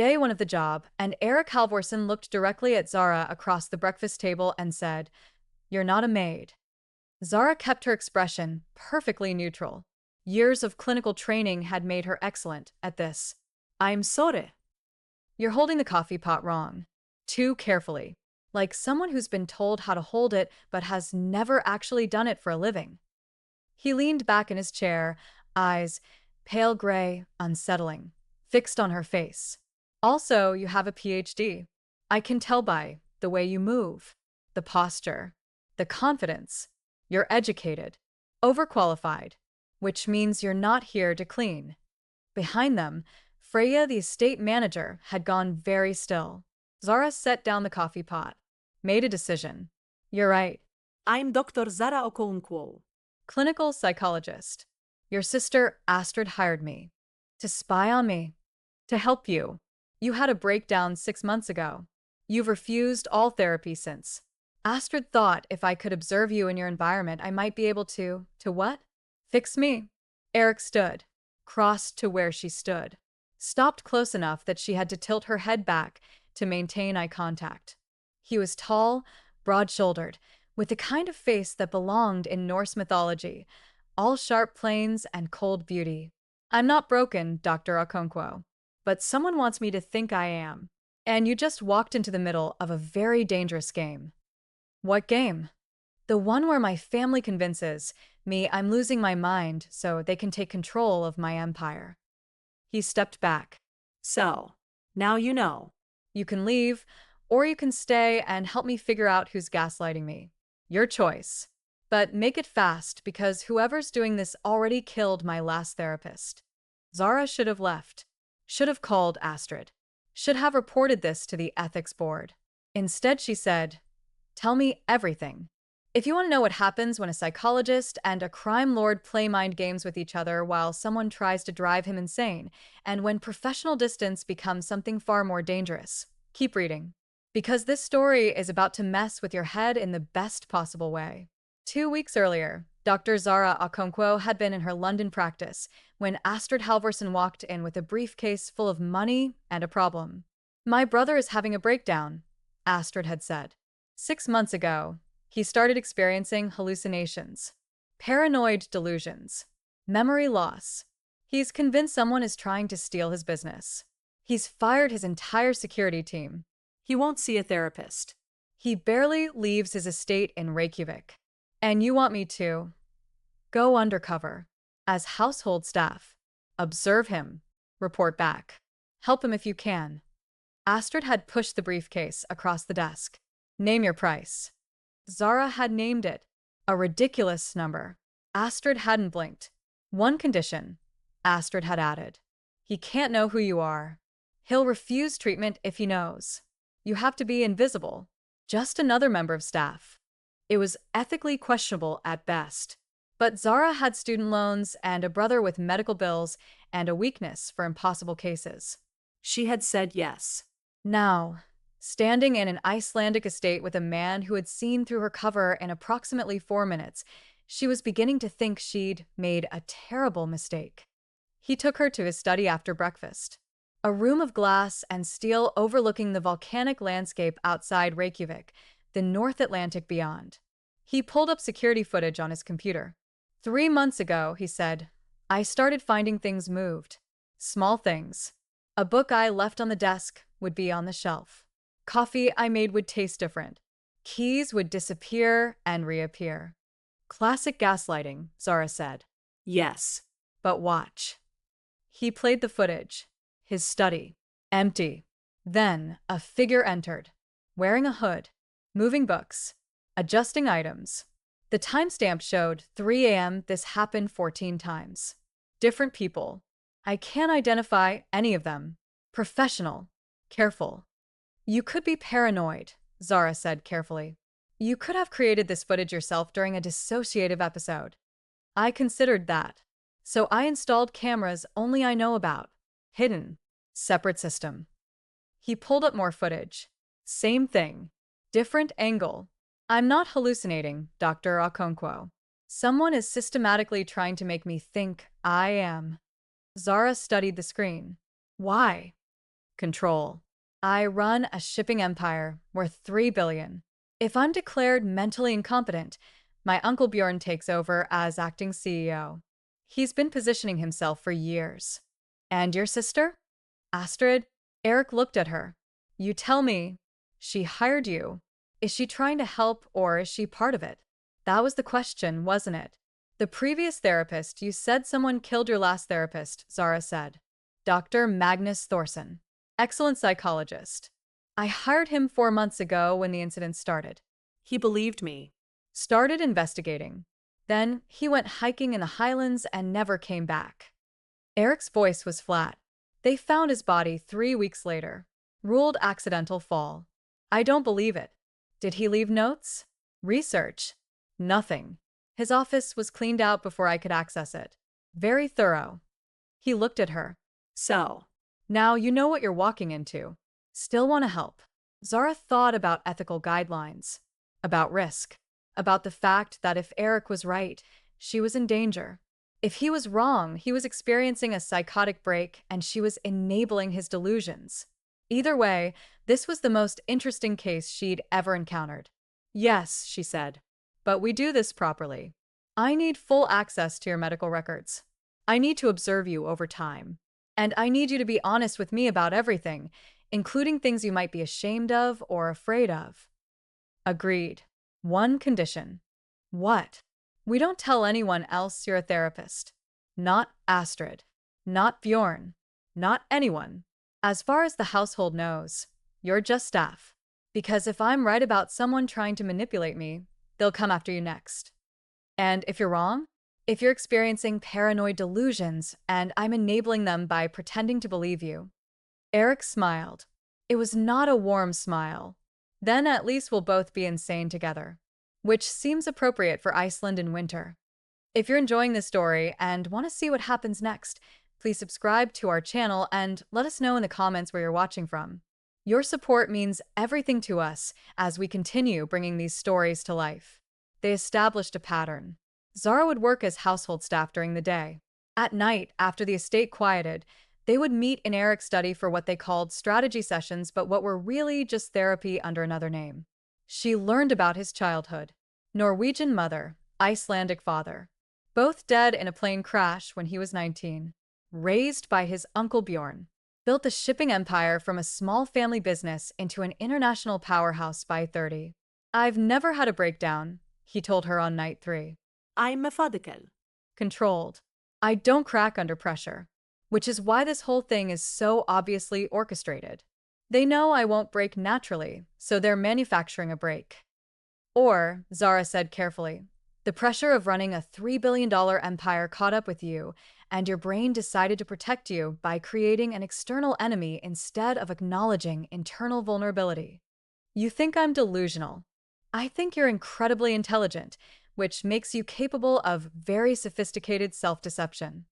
Day one of the job, and Eric Halvorsen looked directly at Zara across the breakfast table and said, "You're not a maid." Zara kept her expression perfectly neutral. Years of clinical training had made her excellent at this. "I'm sorry." "You're holding the coffee pot wrong. Too carefully. Like someone who's been told how to hold it but has never actually done it for a living." He leaned back in his chair, eyes, pale gray, unsettling, fixed on her face. "Also, you have a PhD. I can tell by the way you move, the posture, the confidence. You're educated, overqualified, which means you're not here to clean." Behind them, Freya, the estate manager, had gone very still. Zara set down the coffee pot, made a decision. "You're right. I'm Dr. Zara Okonkwo. Clinical psychologist. Your sister Astrid hired me. To spy on me. To help you. You had a breakdown 6 months ago. You've refused all therapy since. Astrid thought if I could observe you in your environment, I might be able to what? Fix me." Eric stood, crossed to where she stood, stopped close enough that she had to tilt her head back to maintain eye contact. He was tall, broad-shouldered, with the kind of face that belonged in Norse mythology, all sharp planes and cold beauty. "I'm not broken, Dr. Okonkwo, but someone wants me to think I am. And you just walked into the middle of a very dangerous game." "What game?" "The one where my family convinces me I'm losing my mind so they can take control of my empire." He stepped back. So, now you know. "You can leave, or you can stay and help me figure out who's gaslighting me. Your choice. But make it fast because whoever's doing this already killed my last therapist." Zara should have left. Should have called Astrid. Should have reported this to the ethics board. Instead, she said, "Tell me everything. If you want to know what happens when a psychologist and a crime lord play mind games with each other while someone tries to drive him insane, and when professional distance becomes something far more dangerous, keep reading. Because this story is about to mess with your head in the best possible way." 2 weeks earlier, Dr. Zara Okonkwo had been in her London practice when Astrid Halvorsen walked in with a briefcase full of money and a problem. "My brother is having a breakdown," Astrid had said. 6 months ago, he started experiencing hallucinations, paranoid delusions, memory loss. He's convinced someone is trying to steal his business. He's fired his entire security team. He won't see a therapist. He barely leaves his estate in Reykjavik. And you want me to go undercover as household staff, observe him, report back, help him if you can." Astrid had pushed the briefcase across the desk. "Name your price." Zara had named it. A ridiculous number. Astrid hadn't blinked. "One condition," Astrid had added. "He can't know who you are. He'll refuse treatment if he knows. You have to be invisible. Just another member of staff." It was ethically questionable at best. But Zara had student loans and a brother with medical bills and a weakness for impossible cases. She had said yes. Now, standing in an Icelandic estate with a man who had seen through her cover in approximately 4 minutes, she was beginning to think she'd made a terrible mistake. He took her to his study after breakfast. A room of glass and steel overlooking the volcanic landscape outside Reykjavik, the North Atlantic beyond. He pulled up security footage on his computer. 3 months ago, he said, I started finding things moved. Small things. A book I left on the desk would be on the shelf. Coffee I made would taste different. Keys would disappear and reappear. Classic gaslighting, Zara said. Yes. But watch. He played the footage. His study. Empty. Then a figure entered, wearing a hood, moving books, adjusting items. The timestamp showed 3 a.m. This happened 14 times. Different people. I can't identify any of them. Professional. Careful. You could be paranoid, Zara said carefully. You could have created this footage yourself during a dissociative episode. I considered that. So I installed cameras only I know about. Hidden. Separate system. He pulled up more footage. Same thing. Different angle. I'm not hallucinating, Dr. Okonkwo. Someone is systematically trying to make me think I am. Zara studied the screen. Why? Control. I run a shipping empire worth 3 billion. If I'm declared mentally incompetent, my uncle Bjorn takes over as acting CEO. He's been positioning himself for years. And your sister? Astrid? Eric looked at her. You tell me. She hired you. Is she trying to help or is she part of it? That was the question, wasn't it? The previous therapist, you said someone killed your last therapist, Zara said. Dr. Magnus Thorson. Excellent psychologist. I hired him 4 months ago when the incident started. He believed me. Started investigating. Then he went hiking in the highlands and never came back. Eric's voice was flat. They found his body 3 weeks later. Ruled accidental fall. I don't believe it. Did he leave notes? Research? Nothing. His office was cleaned out before I could access it. Very thorough. He looked at her. So, Now you know what you're walking into. Still want to help. Zara thought about ethical guidelines, about risk, about the fact that if Eric was right, she was in danger. If he was wrong, he was experiencing a psychotic break and she was enabling his delusions. Either way, this was the most interesting case she'd ever encountered. Yes, she said, but we do this properly. I need full access to your medical records. I need to observe you over time. And I need you to be honest with me about everything, including things you might be ashamed of or afraid of. Agreed. One condition. What? We don't tell anyone else you're a therapist. Not Astrid. Not Bjorn. Not anyone. As far as the household knows, you're just staff. Because if I'm right about someone trying to manipulate me, they'll come after you next. And if you're wrong, if you're experiencing paranoid delusions and I'm enabling them by pretending to believe you. Eric smiled. It was not a warm smile. Then at least we'll both be insane together. Which seems appropriate for Iceland in winter. If you're enjoying this story and want to see what happens next, please subscribe to our channel and let us know in the comments where you're watching from. Your support means everything to us as we continue bringing these stories to life. They established a pattern. Zara would work as household staff during the day. At night, after the estate quieted, they would meet in Eric's study for what they called strategy sessions, but what were really just therapy under another name. She learned about his childhood. Norwegian mother, Icelandic father. Both dead in a plane crash when he was 19. Raised by his uncle Bjorn. Built a shipping empire from a small family business into an international powerhouse by 30. I've never had a breakdown, he told her on night 3. I'm methodical. Controlled. I don't crack under pressure. Which is why this whole thing is so obviously orchestrated. They know I won't break naturally, so they're manufacturing a break. Or, Zara said carefully, the pressure of running a $3 billion empire caught up with you, and your brain decided to protect you by creating an external enemy instead of acknowledging internal vulnerability. You think I'm delusional. I think you're incredibly intelligent, which makes you capable of very sophisticated self-deception.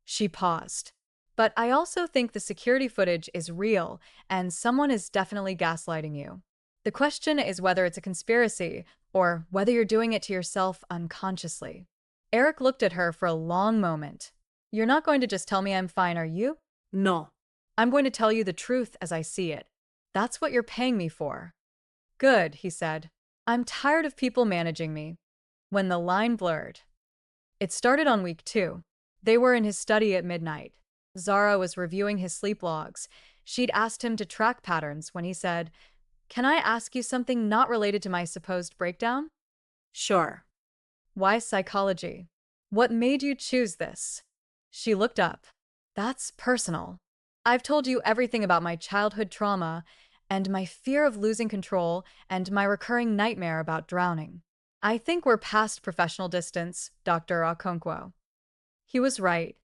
She paused. But I also think the security footage is real, and someone is definitely gaslighting you. The question is whether it's a conspiracy, or whether you're doing it to yourself unconsciously. Eric looked at her for a long moment. You're not going to just tell me I'm fine, are you? No. I'm going to tell you the truth as I see it. That's what you're paying me for. Good, he said. I'm tired of people managing me. When the line blurred. It started on week 2. They were in his study at midnight. Zara was reviewing his sleep logs. She'd asked him to track patterns when he said, "Can I ask you something not related to my supposed breakdown?" Sure. Why psychology? What made you choose this? She looked up. That's personal. I've told you everything about my childhood trauma and my fear of losing control and my recurring nightmare about drowning. I think we're past professional distance, Dr. Okonkwo. He was right.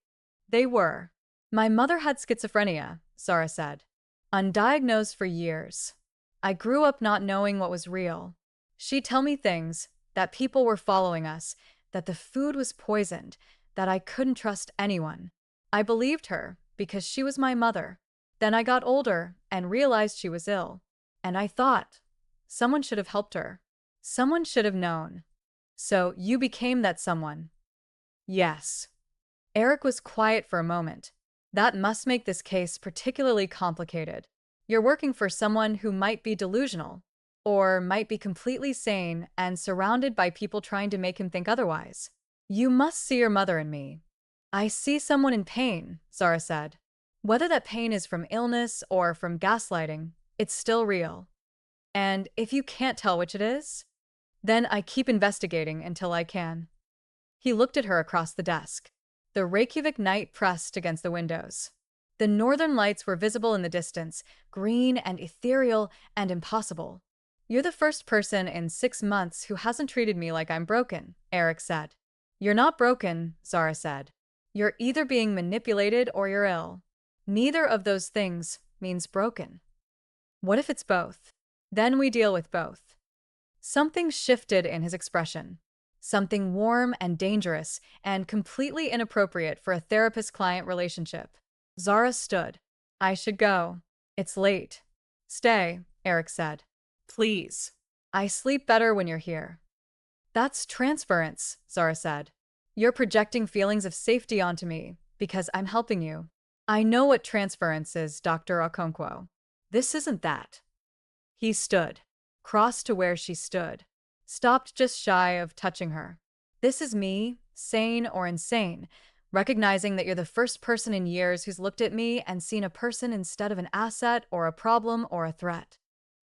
They were. My mother had schizophrenia, Zara said. Undiagnosed for years. I grew up not knowing what was real. She'd tell me things, that people were following us, that the food was poisoned, that I couldn't trust anyone. I believed her because she was my mother. Then I got older and realized she was ill. And I thought, someone should have helped her. Someone should have known. So you became that someone. Yes. Eric was quiet for a moment. That must make this case particularly complicated. You're working for someone who might be delusional, or might be completely sane and surrounded by people trying to make him think otherwise. You must see your mother in me. I see someone in pain, Zara said. Whether that pain is from illness or from gaslighting, it's still real. And if you can't tell which it is, then I keep investigating until I can. He looked at her across the desk. The Reykjavik night pressed against the windows. The northern lights were visible in the distance, green and ethereal and impossible. You're the first person in 6 months who hasn't treated me like I'm broken, Eric said. You're not broken, Zara said. You're either being manipulated or you're ill. Neither of those things means broken. What if it's both? Then we deal with both. Something shifted in his expression. Something warm and dangerous and completely inappropriate for a therapist-client relationship. Zara stood. I should go. It's late. Stay, Eric said. Please. I sleep better when you're here. That's transference, Zara said. You're projecting feelings of safety onto me because I'm helping you. I know what transference is, Dr. Okonkwo. This isn't that. He stood, crossed to where she stood, stopped just shy of touching her. This is me, sane or insane, recognizing that you're the first person in years who's looked at me and seen a person instead of an asset or a problem or a threat.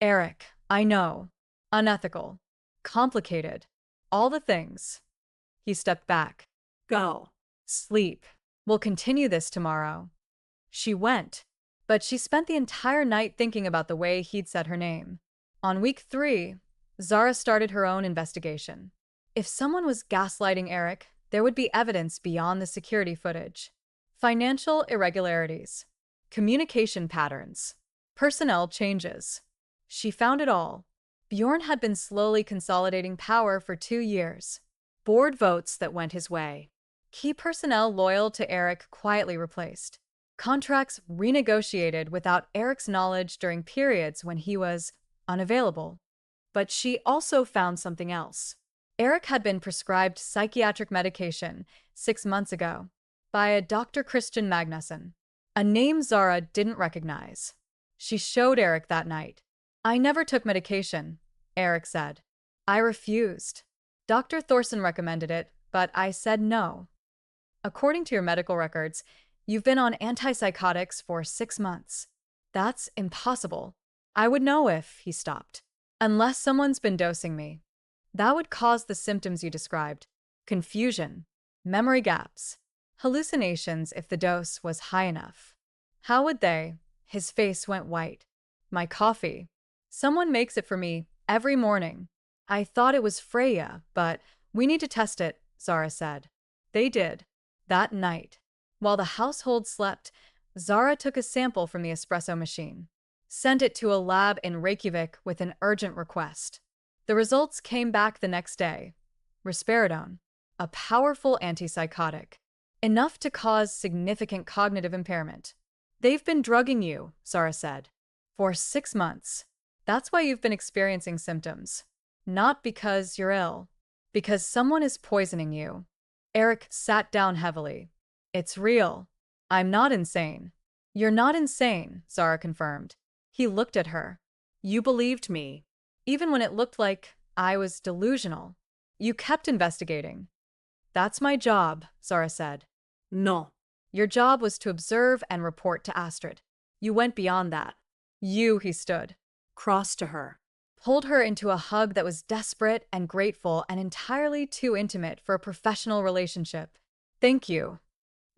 Eric, I know. Unethical. Complicated. All the things. He stepped back. Go. Sleep. We'll continue this tomorrow. She went, but she spent the entire night thinking about the way he'd said her name. On week 3, Zara started her own investigation. If someone was gaslighting Eric, there would be evidence beyond the security footage. Financial irregularities, communication patterns, personnel changes. She found it all. Bjorn had been slowly consolidating power for 2 years. Board votes that went his way. Key personnel loyal to Eric quietly replaced. Contracts renegotiated without Eric's knowledge during periods when he was unavailable. But she also found something else. Eric had been prescribed psychiatric medication 6 months ago by a Dr. Christian Magnuson, a name Zara didn't recognize. She showed Eric that night. I never took medication, Eric said. I refused. Dr. Thorson recommended it, but I said no. According to your medical records, you've been on antipsychotics for 6 months. That's impossible. I would know if he stopped. Unless someone's been dosing me. That would cause the symptoms you described. Confusion, memory gaps, hallucinations if the dose was high enough. How would they? His face went white. My coffee. Someone makes it for me every morning. I thought it was Freya, but we need to test it, Zara said. They did. That night. While the household slept, Zara took a sample from the espresso machine, sent it to a lab in Reykjavik with an urgent request. The results came back the next day. Risperidone, a powerful antipsychotic, enough to cause significant cognitive impairment. They've been drugging you, Zara said, for 6 months. That's why you've been experiencing symptoms. Not because you're ill, because someone is poisoning you. Eric sat down heavily. It's real. I'm not insane. You're not insane, Zara confirmed. He looked at her. You believed me, even when it looked like I was delusional. You kept investigating. That's my job, Zara said. No. Your job was to observe and report to Astrid. You went beyond that. He stood. Crossed to her. Pulled her into a hug that was desperate and grateful and entirely too intimate for a professional relationship. Thank you.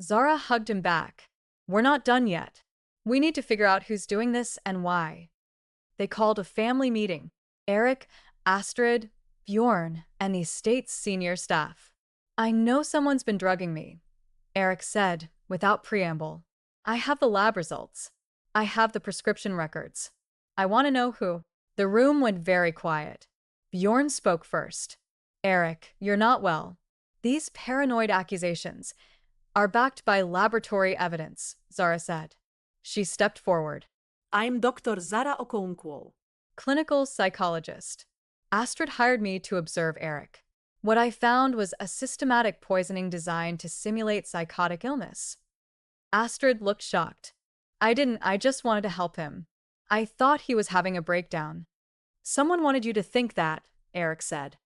Zara hugged him back. We're not done yet. We need to figure out who's doing this and why. They called a family meeting. Eric, Astrid, Bjorn, and the estate's senior staff. I know someone's been drugging me, Eric said, without preamble. I have the lab results. I have the prescription records. I want to know who. The room went very quiet. Bjorn spoke first. Eric, you're not well. These paranoid accusations are backed by laboratory evidence, Zara said. She stepped forward. I'm Dr. Zara Okonkwo. Clinical psychologist. Astrid hired me to observe Eric. What I found was a systematic poisoning designed to simulate psychotic illness. Astrid looked shocked. I just wanted to help him. I thought he was having a breakdown. Someone wanted you to think that, Eric said.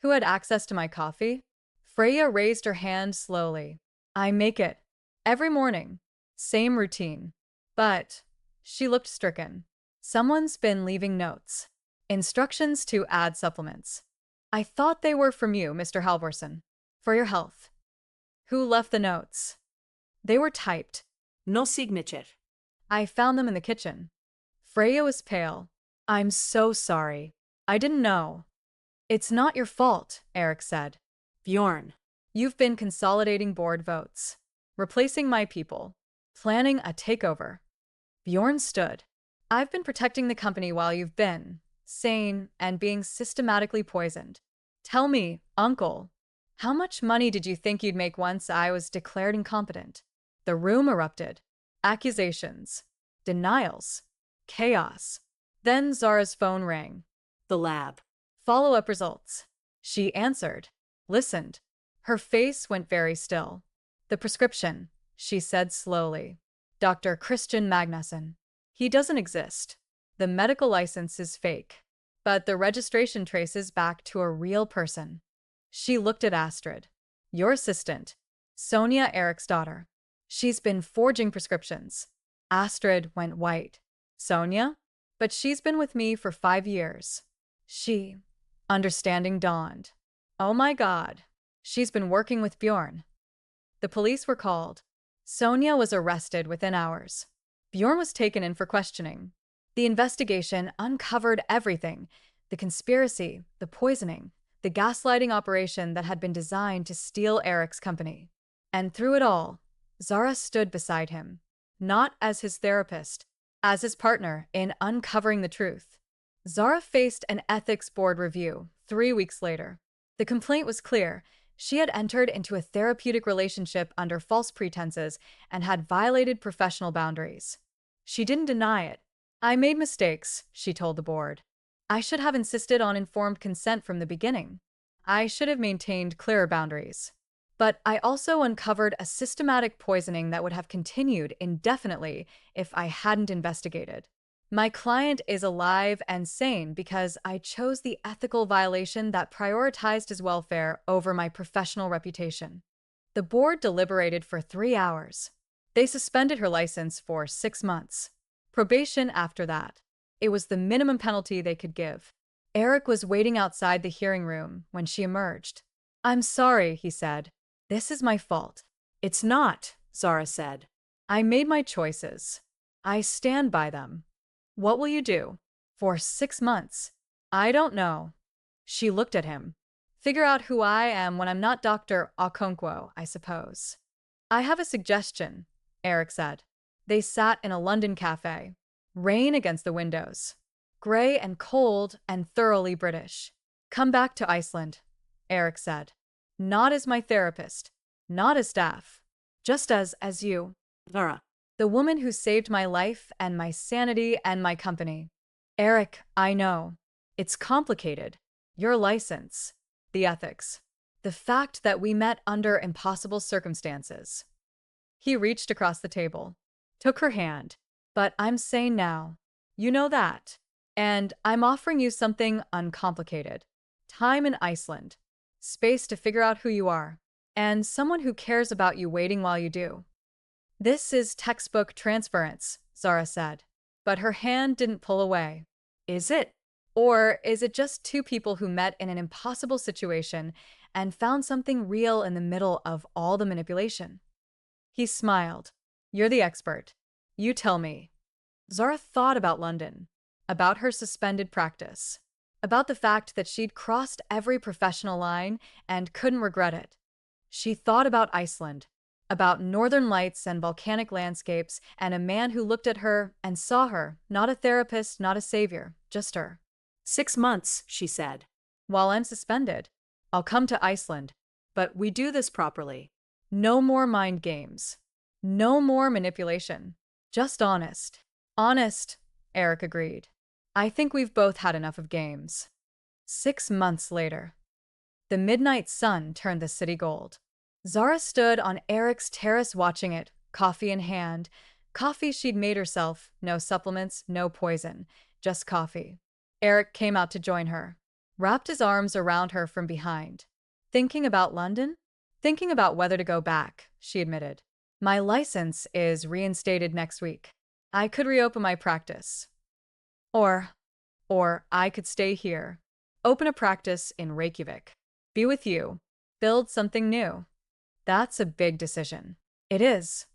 Who had access to my coffee? Freya raised her hand slowly. I make it. Every morning. Same routine. But she looked stricken. Someone's been leaving notes. Instructions to add supplements. I thought they were from you, Mr. Halvorson. For your health. Who left the notes? They were typed. No signature. I found them in the kitchen. Freya was pale. I'm so sorry. I didn't know. It's not your fault, Eric said. Bjorn. You've been consolidating board votes, replacing my people, planning a takeover. Bjorn stood. I've been protecting the company while you've been sane and being systematically poisoned. Tell me, Uncle, how much money did you think you'd make once I was declared incompetent? The room erupted. Accusations, denials, chaos. Then Zara's phone rang. The lab. Follow-up results. She answered, listened. Her face went very still. The prescription, she said slowly. Dr. Christian Magnuson. He doesn't exist. The medical license is fake. But the registration traces back to a real person. She looked at Astrid. Your assistant. Sonia, Eric's daughter. She's been forging prescriptions. Astrid went white. Sonia? But she's been with me for 5 years. Understanding dawned. Oh my God. She's been working with Bjorn. The police were called. Sonia was arrested within hours. Bjorn was taken in for questioning. The investigation uncovered everything. The conspiracy, the poisoning, the gaslighting operation that had been designed to steal Eric's company. And through it all, Zara stood beside him, not as his therapist, as his partner in uncovering the truth. Zara faced an ethics board review 3 weeks later. The complaint was clear. She had entered into a therapeutic relationship under false pretenses and had violated professional boundaries. She didn't deny it. I made mistakes, she told the board. I should have insisted on informed consent from the beginning. I should have maintained clearer boundaries. But I also uncovered a systematic poisoning that would have continued indefinitely if I hadn't investigated. My client is alive and sane because I chose the ethical violation that prioritized his welfare over my professional reputation. The board deliberated for 3 hours. They suspended her license for 6 months. Probation after that. It was the minimum penalty they could give. Eric was waiting outside the hearing room when she emerged. I'm sorry, he said. This is my fault. It's not, Zara said. I made my choices. I stand by them. What will you do? For 6 months. I don't know. She looked at him. Figure out who I am when I'm not Dr. Okonkwo, I suppose. I have a suggestion, Eric said. They sat in a London cafe. Rain against the windows. Gray and cold and thoroughly British. Come back to Iceland, Eric said. Not as my therapist. Not as staff. Just as you. Zara. The woman who saved my life and my sanity and my company. Eric, I know. It's complicated. Your license. The ethics. The fact that we met under impossible circumstances. He reached across the table. Took her hand. But I'm sane now. You know that. And I'm offering you something uncomplicated. Time in Iceland. Space to figure out who you are. And someone who cares about you waiting while you do. This is textbook transference, Zara said. But her hand didn't pull away. Is it? Or is it just 2 people who met in an impossible situation and found something real in the middle of all the manipulation? He smiled. You're the expert. You tell me. Zara thought about London, about her suspended practice, about the fact that she'd crossed every professional line and couldn't regret it. She thought about Iceland, about northern lights and volcanic landscapes and a man who looked at her and saw her, not a therapist, not a savior, just her. 6 months, she said. While I'm suspended, I'll come to Iceland, but we do this properly. No more mind games. No more manipulation. Just honest. Honest, Eric agreed. I think we've both had enough of games. 6 months later. The midnight sun turned the city gold. Zara stood on Eric's terrace watching it, coffee in hand. Coffee she'd made herself, no supplements, no poison, just coffee. Eric came out to join her, wrapped his arms around her from behind. Thinking about London? Thinking about whether to go back, she admitted. My license is reinstated next week. I could reopen my practice. Or, or I could stay here. Open a practice in Reykjavik. Be with you. Build something new. That's a big decision. It is.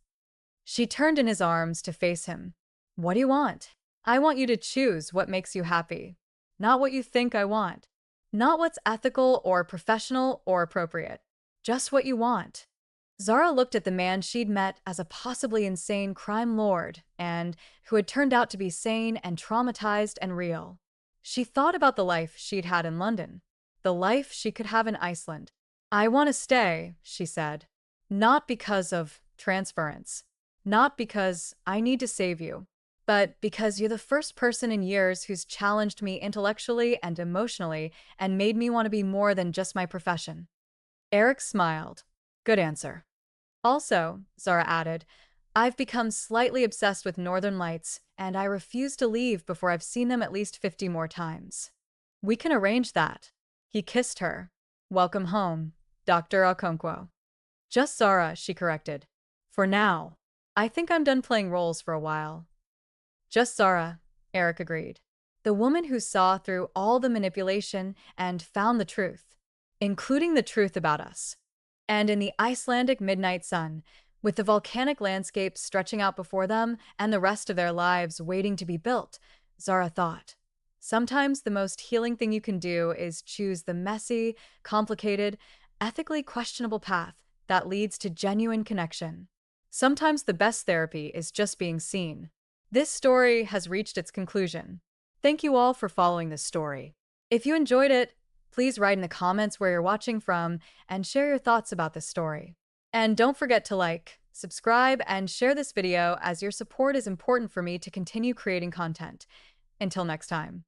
She turned in his arms to face him. What do you want? I want you to choose what makes you happy. Not what you think I want. Not what's ethical or professional or appropriate. Just what you want. Zara looked at the man she'd met as a possibly insane crime lord and who had turned out to be sane and traumatized and real. She thought about the life she'd had in London, the life she could have in Iceland. I want to stay, she said. Not because of transference. Not because I need to save you, but because you're the first person in years who's challenged me intellectually and emotionally and made me want to be more than just my profession. Eric smiled. Good answer. Also, Zara added, I've become slightly obsessed with Northern Lights, and I refuse to leave before I've seen them at least 50 more times. We can arrange that. He kissed her. Welcome home, Dr. Okonkwo. Just Zara, she corrected. For now. I think I'm done playing roles for a while. Just Zara, Eric agreed. The woman who saw through all the manipulation and found the truth, including the truth about us. And in the Icelandic midnight sun, with the volcanic landscape stretching out before them and the rest of their lives waiting to be built, Zara thought. Sometimes the most healing thing you can do is choose the messy, complicated, ethically questionable path that leads to genuine connection. Sometimes the best therapy is just being seen. This story has reached its conclusion. Thank you all for following this story. If you enjoyed it, please write in the comments where you're watching from and share your thoughts about this story. And don't forget to like, subscribe, and share this video as your support is important for me to continue creating content. Until next time.